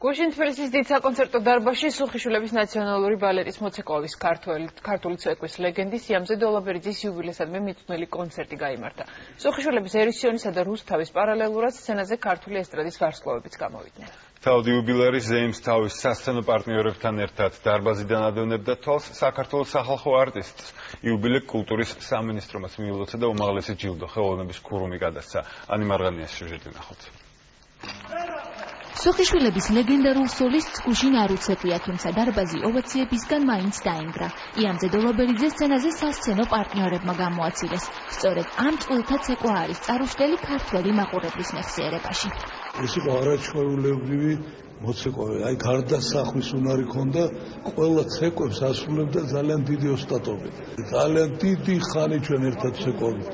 გუშინ თბილისის დიდ საკონცერტო დარბაზში სუხიშვილების ნაციონალური ბალეტის მოცეკვავის ქართული ცეკვის ლეგენდის იამზე დოლაბერიძის იუბილესადმე მიძღვნილი კონცერტი გაიმართა. სუხიშვილების ერისიონისა და რუსთავის პარალელურად სცენაზე ქართული ესტრადის ვარსკვლავებიც გამოვიდნენ. თავად იუბილერი ზეიმს თავის სასცენო პარტნიორებთან ერთად დარბაზიდან ადევნებდა თვალს საქართველოს სახალხო არტისტს. იუბილე კულტურის სამინისტრომაც მიულოცა და უმაღლესი ჯილდო ხელოვნების ქურუმი გადასცა. ანი მარღანიას სიუჟეტი ნახოთ. სუხიშვილების ლეგენდარულ სოლისტს გუშინ არ უცეკვია, თუმცა დარბაზი ოვაციებისგან მაინც დაინგრა. იამზე დოლაბერიძე სცენაზე სასცენო პარტნიორებმა გამოაცილეს. სწორედ ამ წყვილთა ცეკვა არის წარუშლელი ქართველი მაყურებლის მეხსიერებაში. ეს იყო არაჩვეულებრივი მოცეკვავე, აი გარდა სახვის უნარი ჰქონდა, ყველა ცეკვებს ასრულებდა ძალიან დიდი ოსტატობით. ძალიან დიდი ხანი ჩვენ ერთად ცეკვავით.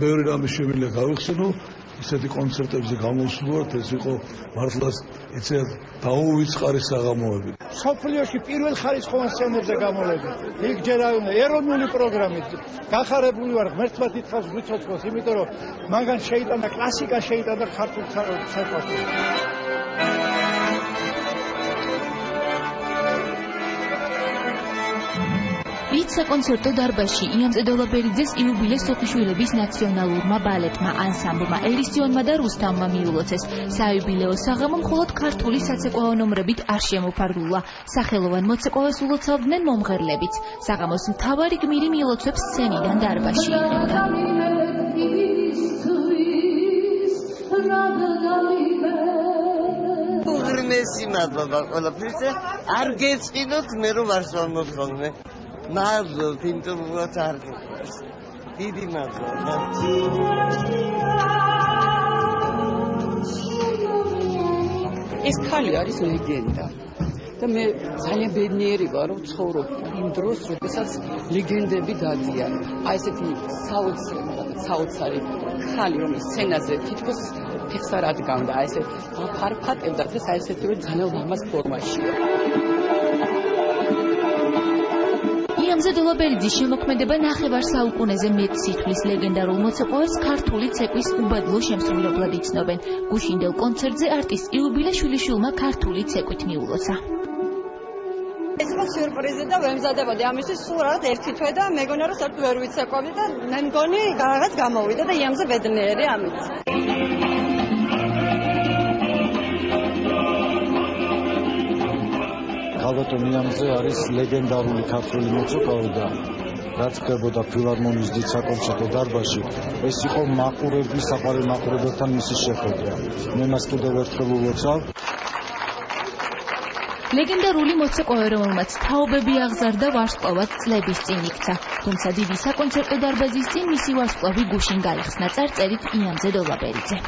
ბევრი რამე შემიძლია გავიხსენო. ისეთი კონცერტებზე გამოსვლათ, ეს იყო მართლაც ეცეთ დაუვიწყარი საღამოები. სოფლიოში პირველ ხარისხოვან სცენებზე გამოვედით. იქ ჯერ ეროვნული პროგრამით გახარებული ვარ ღმერთმა დიდხანს ვიცოცხლოს, იმიტომ რომ მანგან შეიტანა კლასიკა, შეიტანა ქართულ ცეკვას. დიდ საკონცერტო დარბაზში იამზე დოლაბერიძეს იუბილე სუხიშვილების ნაციონალურმა ბალეტმა, ანსამბლმა ერისიონმა და რუსთავმა მიულოცეს. საიუბილეო საღამო მხოლოდ ქართული საცეკვაო ნომრებით არ შემოფარგლულა. სახელოვან მოცეკვავეს ულოცავდნენ მომღერლებიც. საღამოს მთავარი გმირი მიულოცებს სცენიდან დარბაზში. უღრმესი მადლობა ყველაფერზე. არ გეწყინოთ მე რომ არ შემოთხოვნე. მადლობთ, იმიტომ რომ არ გიყვარს. დიდი მადლობა. ეს ხალი არის ლეგენდა. და მე ძალიან ბედნიერი ვარ, რომ ცხოვრობ იმ დროს, როდესაც ლეგენდები დადიან. აი ესეთი საოცარი ხალი, რომელიც სცენაზე თითქოს ფეხს არ ადგამდა, აი ესე ფარფატებდა და აი ესეთი რომ ძალიან ლამაზ ფორმაშია. იამზე დოლაბერიძის შემოქმედება ნახევარ საუკუნეზე მეტ სითხლის ლეგენდარულ მოცეკვავეს ქართული ცეკვის უბადლო შემსრულებლად იცნობენ. გუშინდელ კონცერტზე არტისტ იუბილე შვილიშვილმა ქართული ცეკვით მიულოცა. ეს იყო სიურპრიზი და ვემზადებოდი ამისთვის სულ რაღაც ერთი თვე და მეგონა რომ საერთოდ ვერ ვიცეკვავდი და მე მგონი რაღაც გამოვიდა და იამზე ბედნიერი ამით. ალბათ იამზე არის ლეგენდარული ქართული მოცეკვავე და რაც ხდებოდა ფილარმონიის დიდ საკონცერტო დარბაზში, ეს იყო მაყურებლის საყვარელ მაყურებელთან მისი შეხვედრა. მე მას კიდევ ერთხელ ულოცავ. ლეგენდარული მოცეკვავე, რომელმაც თაობები აღზარდა, ვარსკვლავად წლების წინ იქცა. თუმცა დიდი საკონცერტო დარბაზის წინ მისი ვარსკვლავი გუშინ გაიხსნა, წარწერით იამზე დოლაბერიძე.